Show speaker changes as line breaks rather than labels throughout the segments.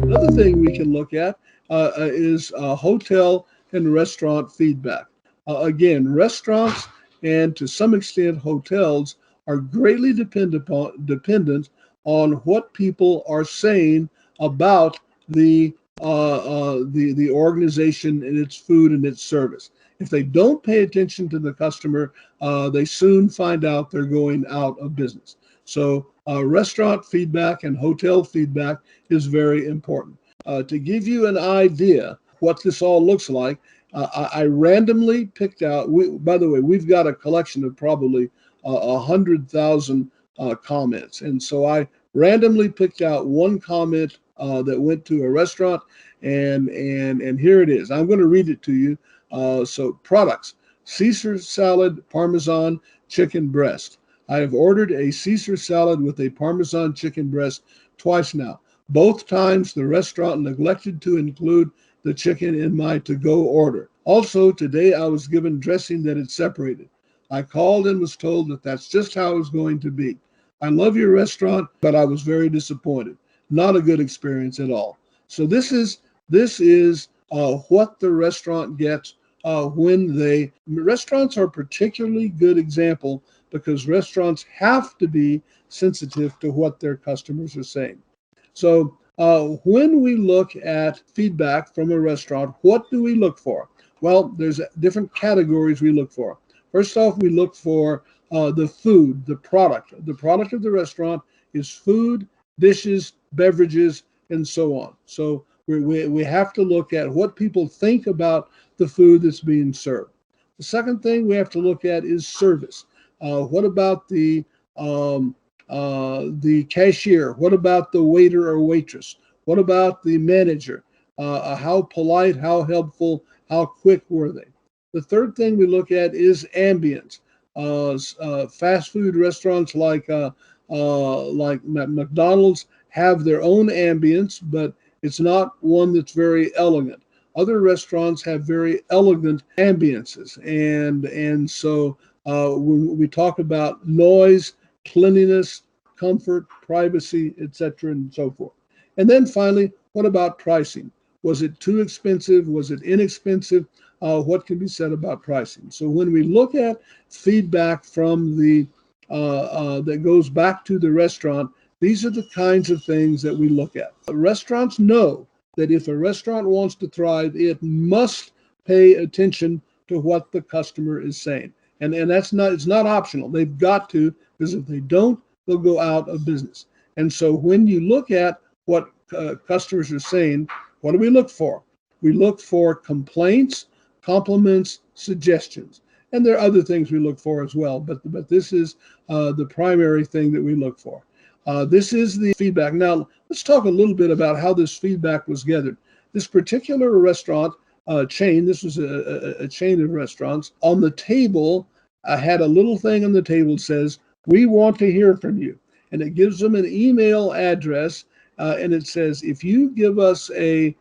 Another thing we can look at is hotel and restaurant feedback. Again, restaurants and to some extent hotels are greatly dependent on what people are saying about the organization and its food and its service. If they don't pay attention to the customer, they soon find out they're going out of business. So restaurant feedback and hotel feedback is very important. To give you an idea what this all looks like, I randomly picked out, by the way, we've got a collection of probably 100,000 comments. And so I randomly picked out one comment that went to a restaurant, and here it is. I'm going to read it to you. So products, Caesar salad, Parmesan chicken breast. I have ordered a Caesar salad with a Parmesan chicken breast twice now. Both times the restaurant neglected to include the chicken in my to-go order. Also, today I was given dressing that had separated. I called and was told that that's just how it was going to be. I love your restaurant, but I was very disappointed. Not a good experience at all. So this is what the restaurant gets when restaurants are a particularly good example because restaurants have to be sensitive to what their customers are saying. So when we look at feedback from a restaurant, what do we look for? Well, there's different categories we look for. First off, we look for the food, the product. The product of the restaurant is food, dishes, beverages, and so on. So we have to look at what people think about the food that's being served. The second thing we have to look at is service. What about the cashier? What about the waiter or waitress? What about the manager? How polite, how helpful, how quick were they? The third thing we look at is ambience. Fast food restaurants like McDonald's have their own ambience, but it's not one that's very elegant. Other restaurants have very elegant ambiences, and so when we talk about noise, cleanliness, comfort, privacy, etc., and so forth. And then finally, what about pricing? Was it too expensive? Was it inexpensive? What can be said about pricing? So when we look at feedback from that goes back to the restaurant, these are the kinds of things that we look at. Restaurants know that if a restaurant wants to thrive, it must pay attention to what the customer is saying. And it's not optional. They've got to, because if they don't, they'll go out of business. And so when you look at what customers are saying, what do we look for? We look for complaints, compliments, suggestions. And there are other things we look for as well, but this is the primary thing that we look for. This is the feedback. Now, let's talk a little bit about how this feedback was gathered. This particular restaurant chain, this was a chain of restaurants, on the table had a little thing on the table that says, "We want to hear from you." And it gives them an email address, and it says, if you give us a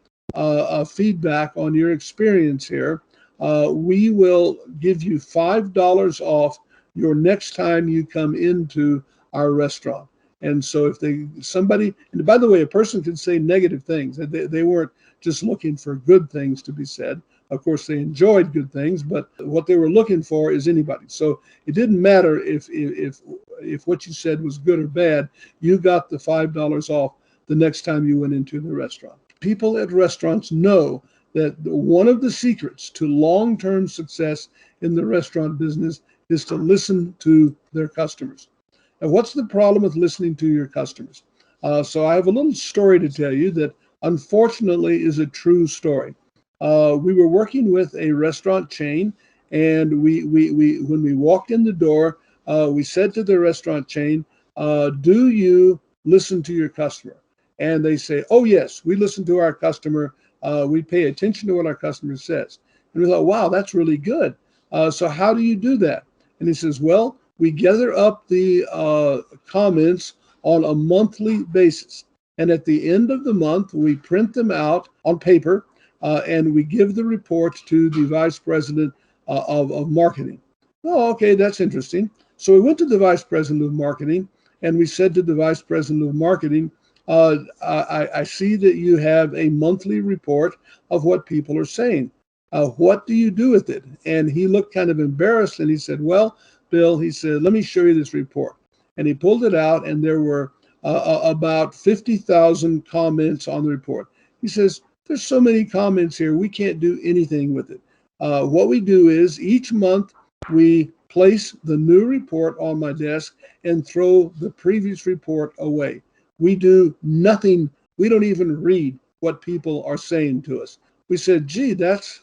feedback on your experience here, we will give you $5 off your next time you come into our restaurant. And so if somebody, and by the way, a person can say negative things. They weren't just looking for good things to be said. Of course, they enjoyed good things, but what they were looking for is anybody. So it didn't matter if what you said was good or bad. You got the $5 off the next time you went into the restaurant. People at restaurants know that one of the secrets to long-term success in the restaurant business is to listen to their customers. And what's the problem with listening to your customers? So I have a little story to tell you that unfortunately is a true story. We were working with a restaurant chain, and we when we walked in the door, we said to the restaurant chain, do you listen to your customer? And they say, oh yes, we listen to our customer. We pay attention to what our customer says. And we thought, wow, that's really good. So how do you do that? And he says, well, we gather up the comments on a monthly basis. And at the end of the month, we print them out on paper, and we give the report to the vice president of marketing. Oh, okay, that's interesting. So we went to the vice president of marketing, and we said to the vice president of marketing, I see that you have a monthly report of what people are saying. What do you do with it? And he looked kind of embarrassed and he said, well, Bill, he said, let me show you this report. And he pulled it out, and there were about 50,000 comments on the report. He says, there's so many comments here, we can't do anything with it. What we do is each month we place the new report on my desk and throw the previous report away. We do nothing. We don't even read what people are saying to us. We said, gee, that's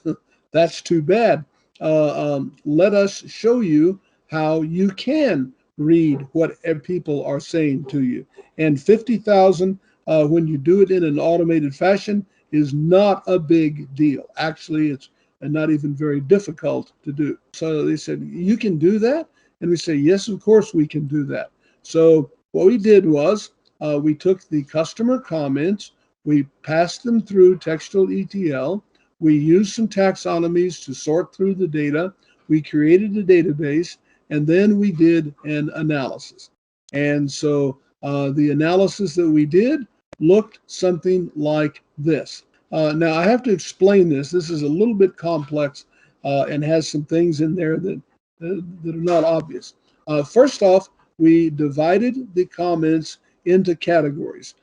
too bad. Let us show you how you can read what people are saying to you. And 50,000, when you do it in an automated fashion, is not a big deal. Actually, it's not even very difficult to do. So they said, you can do that? And we say, yes, of course we can do that. So what we did was we took the customer comments, we passed them through Textual ETL, we used some taxonomies to sort through the data, we created a database, and then we did an analysis. And so the analysis that we did looked something like this. Now, I have to explain this. This is a little bit complex and has some things in there that are not obvious. First off, we divided the comments into categories.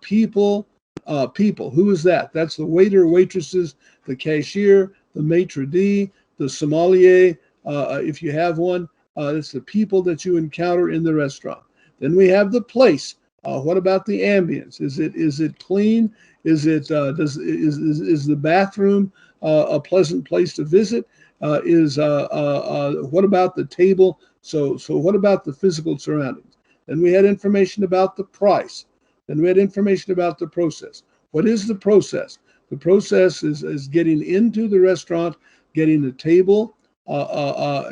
People, who is that? That's the waiter, waitresses, the cashier, the maitre d', the sommelier, if you have one. It's the people that you encounter in the restaurant. Then we have the place. What about the ambience? Is it clean? Is it is the bathroom a pleasant place to visit? What about the table? So what about the physical surroundings? Then we had information about the price. Then we had information about the process. What is the process? The process is getting into the restaurant, getting a table,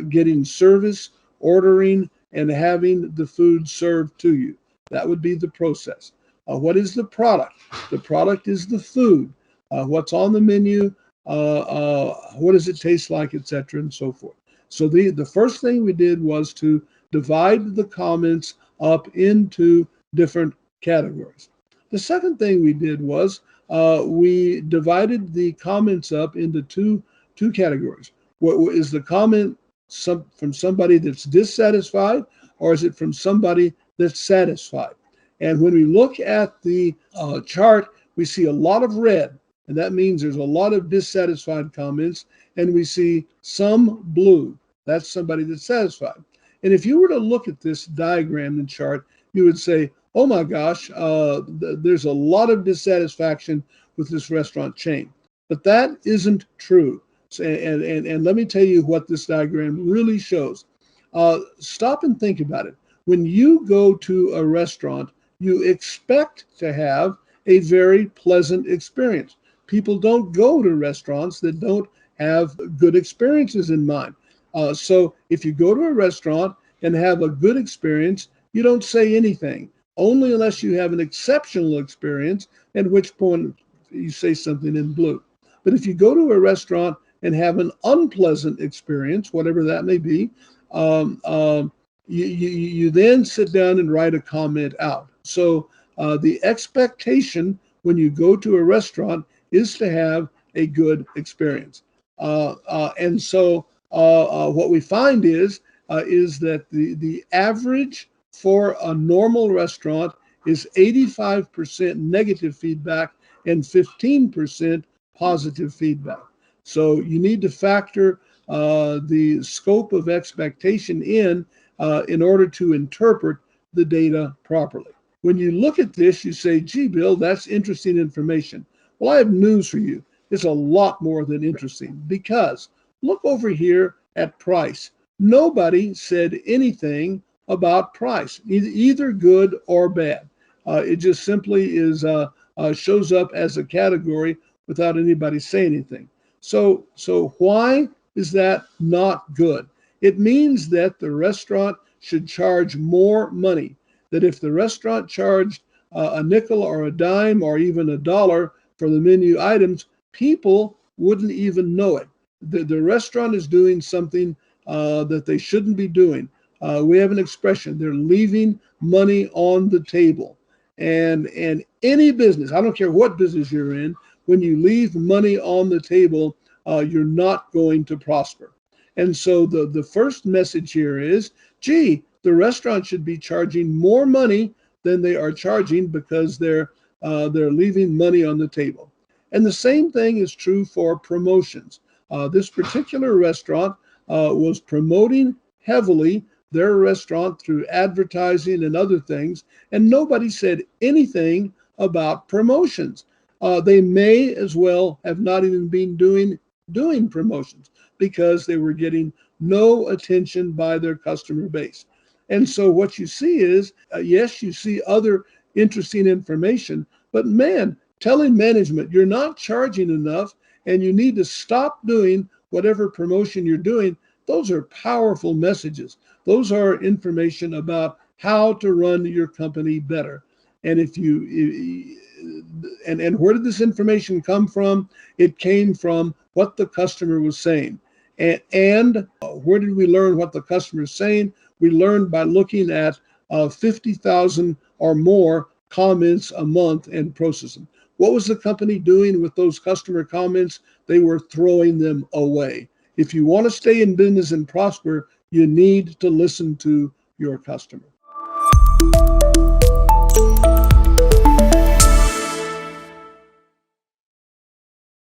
getting service, ordering, and having the food served to you. That would be the process. What is the product? The product is the food. What's on the menu? What does it taste like, etc., and so forth. So the first thing we did was to divide the comments up into different categories. The second thing we did was we divided the comments up into two categories. What is the comment from somebody that's dissatisfied, or is it from somebody that's satisfied? And when we look at the chart, we see a lot of red, and that means there's a lot of dissatisfied comments, and we see some blue. That's somebody that's satisfied. And if you were to look at this diagram and chart, you would say, oh my gosh, there's a lot of dissatisfaction with this restaurant chain. But that isn't true. So, and let me tell you what this diagram really shows. Stop and think about it. When you go to a restaurant, you expect to have a very pleasant experience. People don't go to restaurants that don't have good experiences in mind. So if you go to a restaurant and have a good experience, you don't say anything, only unless you have an exceptional experience, at which point you say something in blue. But if you go to a restaurant and have an unpleasant experience, whatever that may be, you then sit down and write a comment out. So the expectation when you go to a restaurant is to have a good experience. And so what we find is that the average for a normal restaurant is 85% negative feedback and 15% positive feedback. So you need to factor the scope of expectation in order to interpret the data properly. When you look at this, you say, gee, Bill, that's interesting information. Well, I have news for you. It's a lot more than interesting, because look over here at price. Nobody said anything about price, either good or bad. It just simply is shows up as a category without anybody saying anything. So why is that not good? It means that the restaurant should charge more money. That if the restaurant charged a nickel or a dime or even $1 for the menu items, people wouldn't even know it. The restaurant is doing something that they shouldn't be doing. We have an expression, they're leaving money on the table. And any business, I don't care what business you're in, when you leave money on the table, you're not going to prosper. And so the first message here is, gee, the restaurant should be charging more money than they are charging because they're leaving money on the table. And the same thing is true for promotions. This particular restaurant was promoting heavily their restaurant through advertising and other things, and nobody said anything about promotions. They may as well have not even been doing promotions because they were getting no attention by their customer base. And so what you see is, yes, you see other interesting information, but man, telling management you're not charging enough and you need to stop doing whatever promotion you're doing, those are powerful messages. Those are information about how to run your company better. And and where did this information come from? It came from what the customer was saying. And where did we learn what the customer is saying? We learned by looking at 50,000 or more comments a month and processing. What was the company doing with those customer comments? They were throwing them away. If you want to stay in business and prosper, you need to listen to your customer.